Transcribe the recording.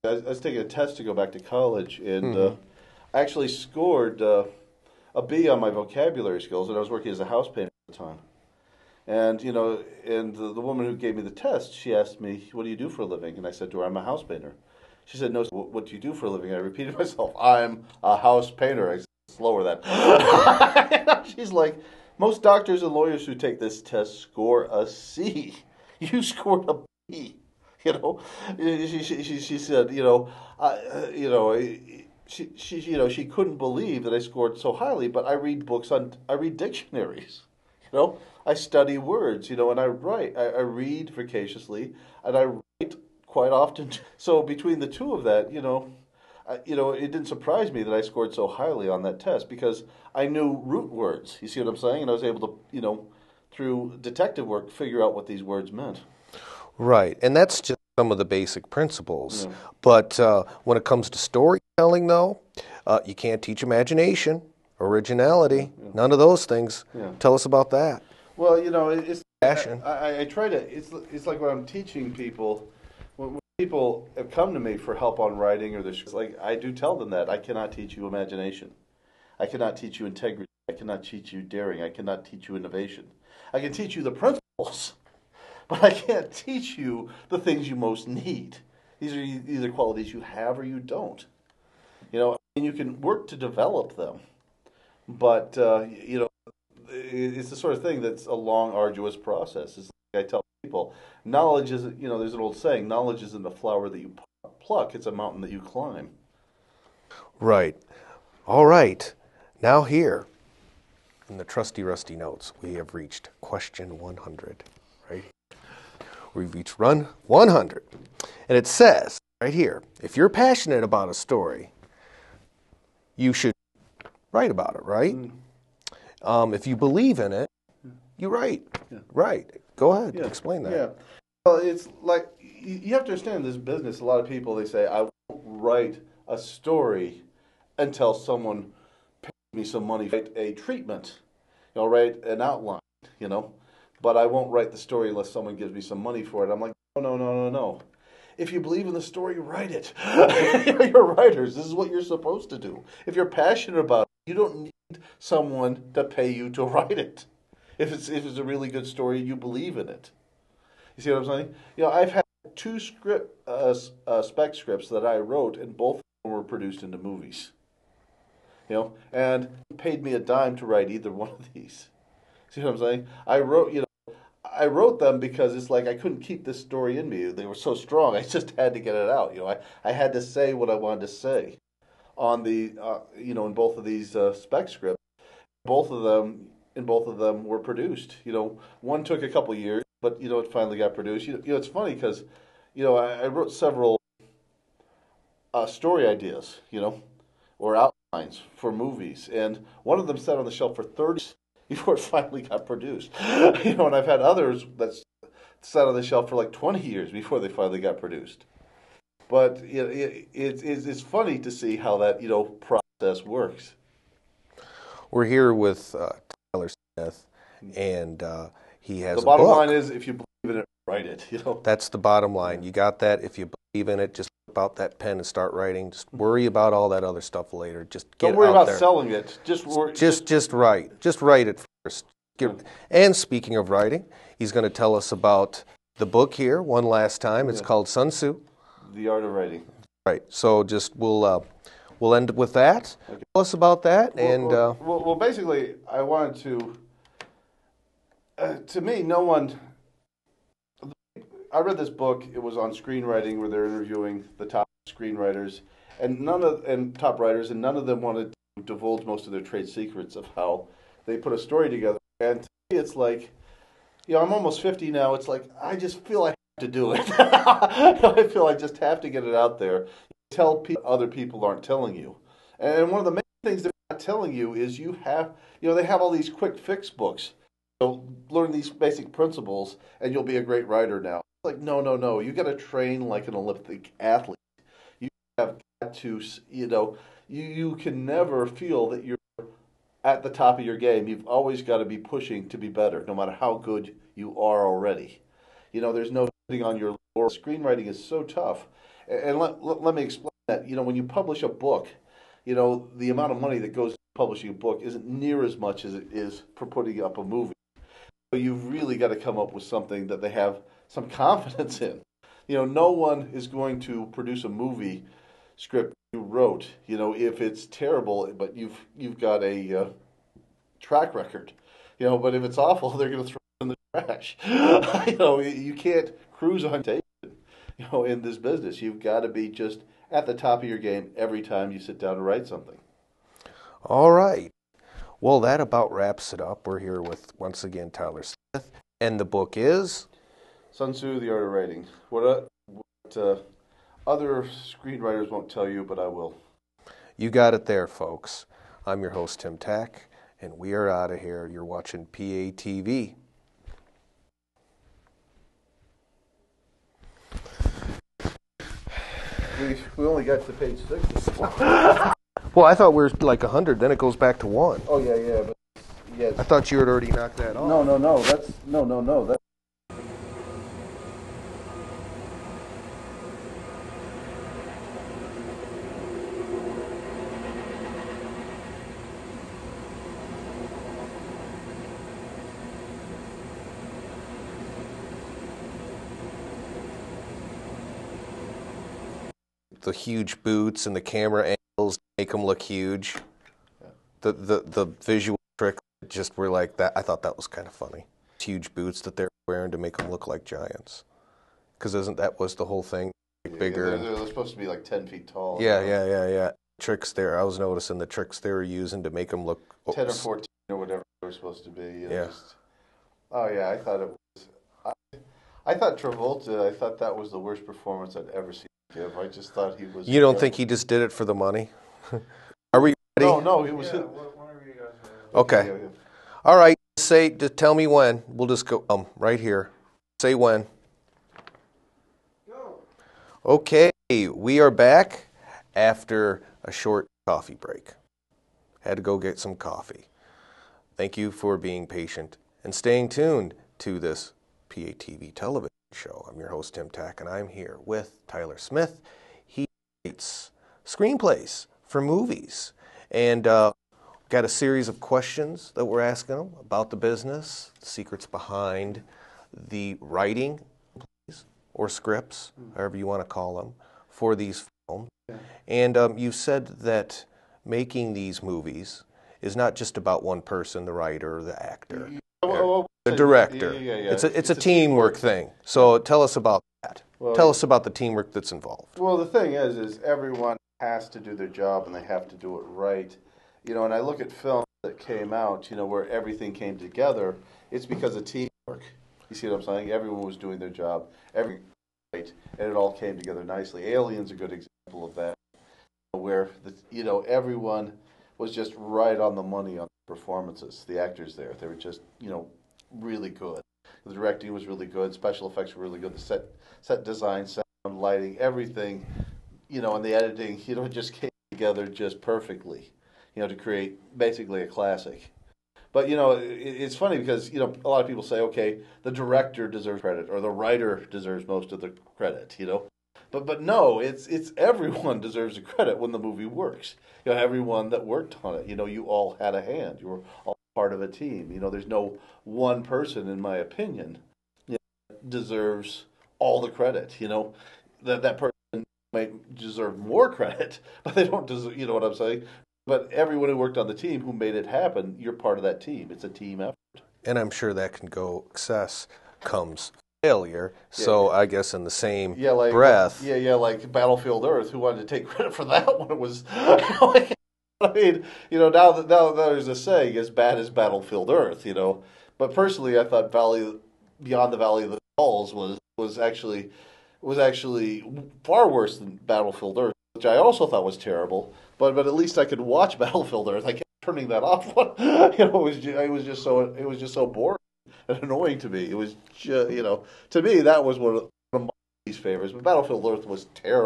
I was taking a test to go back to college, and Hmm. I actually scored a B on my vocabulary skills, and I was working as a house painter at the time. And the woman who gave me the test, she asked me, "What do you do for a living?" And I said to her, "I'm a house painter." She said, "No, what do you do for a living?" I repeated myself, "I'm a house painter." I said, "Slower that." She's like, "Most doctors and lawyers who take this test score a C. You scored a B." You know, she said, she couldn't believe that I scored so highly. But I read dictionaries. I study words. And I write. I read voraciously, and I write quite often. So between the two of that, it didn't surprise me that I scored so highly on that test because I knew root words. You see what I'm saying? And I was able to, through detective work, figure out what these words meant. Right, and that's just some of the basic principles. Yeah. But when it comes to storytelling, though, you can't teach imagination, originality, Yeah. none of those things. Yeah. Tell us about that. Well, it's Passion. I try to. It's like when I'm teaching people. When people have come to me for help on writing or this, like I do tell them that I cannot teach you imagination. I cannot teach you integrity. I cannot teach you daring. I cannot teach you innovation. I can teach you the principles, but I can't teach you the things you most need. These are either qualities you have or you don't. And you can work to develop them, but it's the sort of thing that's a long, arduous process. It's like I tell people, knowledge isn't. There's an old saying: knowledge isn't a flower that you pluck; it's a mountain that you climb. Right. All right. Now here, in the trusty rusty notes, we have reached question 100. Right. We've reached run 100. And it says right here, if you're passionate about a story, you should write about it, right? If you believe in it, you write. Yeah. Right. Go ahead. Yeah. Explain that. Yeah. Well, it's like you have to understand in this business. A lot of people they say, "I won't write a story until someone pays me some money for a treatment, write an outline, but I won't write the story unless someone gives me some money for it." I'm like, no, no, no, no, no. If you believe in the story, write it. You're writers. This is what you're supposed to do. If you're passionate about it, you don't need someone to pay you to write it. If it's a really good story, you believe in it. You see what I'm saying? I've had two spec scripts that I wrote, and both of them were produced into movies. And it paid me a dime to write either one of these. See what I'm saying? I wrote them because it's like I couldn't keep this story in me. They were so strong. I just had to get it out. I had to say what I wanted to say on the in both of these spec scripts. Both of them were produced. One took a couple years, but it finally got produced. It's funny because I wrote several story ideas, or outlines for movies, and one of them sat on the shelf for 30 years before it finally got produced. And I've had others that sat on the shelf for like 20 years before they finally got produced. But it's funny to see how that process works. We're here with Tyler Smith, and he has The a bottom book. line is, if you believe in it, write it. That's the bottom line. You got that? If you believe in it, just whip out that pen and start writing. Just worry about all that other stuff later. Just get Don't worry out about there. selling it. Just write. Just write it first. Yeah. And speaking of writing, he's going to tell us about the book here one last time. It's called Sun Tzu. The art of writing. Right. So just we'll end with that. Okay. Tell us about that. Well, basically, I wanted to me, no one. I read this book. It was on screenwriting, where they're interviewing the top screenwriters and top writers, and none of them wanted to divulge most of their trade secrets of how they put a story together. And to me, it's like, I'm almost 50 now. It's like I just feel I have to do it. I feel I just have to get it out there. Tell people other people aren't telling you. And one of the main things they're not telling you is they have all these quick fix books. Learn these basic principles, and you'll be a great writer now. Like, no, no, no. You got to train like an Olympic athlete. You have got to, you can never feel that you're at the top of your game. You've always got to be pushing to be better, no matter how good you are already. There's no sitting on your laurels. Screenwriting is so tough, And let me explain that. When you publish a book, the amount of money that goes into publishing a book isn't near as much as it is for putting up a movie. So you've really got to come up with something that they have some confidence in. No one is going to produce a movie script you wrote, if it's terrible, but you've got a track record, but if it's awful, they're going to throw it in the trash. You can't cruise on tape, in this business. You've got to be just at the top of your game every time you sit down to write something. All right. Well, that about wraps it up. We're here with, once again, Tyler Smith, and the book is? Sun Tzu, The Art of Writing. What other screenwriters won't tell you, but I will. You got it there, folks. I'm your host, Tim Tack, and we are out of here. You're watching PATV. We only got to page 6. Well, I thought we were like 100, then it goes back to 1. Oh, yeah, but yes. I thought you had already knocked that off. No, that's, no, that's... The huge boots and the camera angles make them look huge. The visual trick just were like that. I thought that was kind of funny. Huge boots that they're wearing to make them look like giants. Because that was the whole thing? Bigger. Yeah, they're supposed to be like 10 feet tall. Yeah. Tricks there. I was noticing the tricks they were using to make them look 10 or 14 or whatever they were supposed to be. Yeah. I thought it was. I thought Travolta. I thought that was the worst performance I'd ever seen. I just thought he was... You don't think he just did it for the money? Are we ready? No, he was... Whenever you guys are. Okay. Yeah. All right. Just tell me when. We'll just go right here. Say when. Go. Okay. We are back after a short coffee break. Had to go get some coffee. Thank you for being patient and staying tuned to this PATV television show. I'm your host, Tim Tack, and I'm here with Tyler Smith. He writes screenplays for movies. And got a series of questions that we're asking him about the business, the secrets behind the writing or scripts, however you want to call them, for these films. Yeah. And you said that making these movies is not just about one person, the writer or the actor. The director. Yeah. It's a teamwork thing. So tell us about that. Well, tell us about the teamwork that's involved. Well, the thing is everyone has to do their job and they have to do it right. And I look at films that came out, where everything came together. It's because of teamwork. You see what I'm saying? Everyone was doing their job, right, and it all came together nicely. Alien's a good example of that, where everyone was just right on the money on the performances. The actors there, they were just really good. The directing was really good. Special effects were really good. The set design, sound, lighting, everything, and the editing, it just came together just perfectly, to create basically a classic. But, it's funny because, a lot of people say, okay, the director deserves credit or the writer deserves most of the credit, But no, it's everyone deserves the credit when the movie works. Everyone that worked on it, you all had a hand. You were all part of a team. There's no one person, in my opinion, deserves all the credit. That person might deserve more credit, but they don't deserve. You know what I'm saying? But everyone who worked on the team, who made it happen, you're part of that team. It's a team effort. And I'm sure that can go. Success comes failure. Yeah. So I guess in the same breath. Yeah, like Battlefield Earth. Who wanted to take credit for that one? It was. I mean, now that there's a saying, as bad as Battlefield Earth, But personally, I thought Beyond the Valley of the Dolls was actually far worse than Battlefield Earth, which I also thought was terrible. But at least I could watch Battlefield Earth. I kept turning that off. It was just so boring and annoying to me. It was just, to me that was one of my least favorites. But Battlefield Earth was terrible.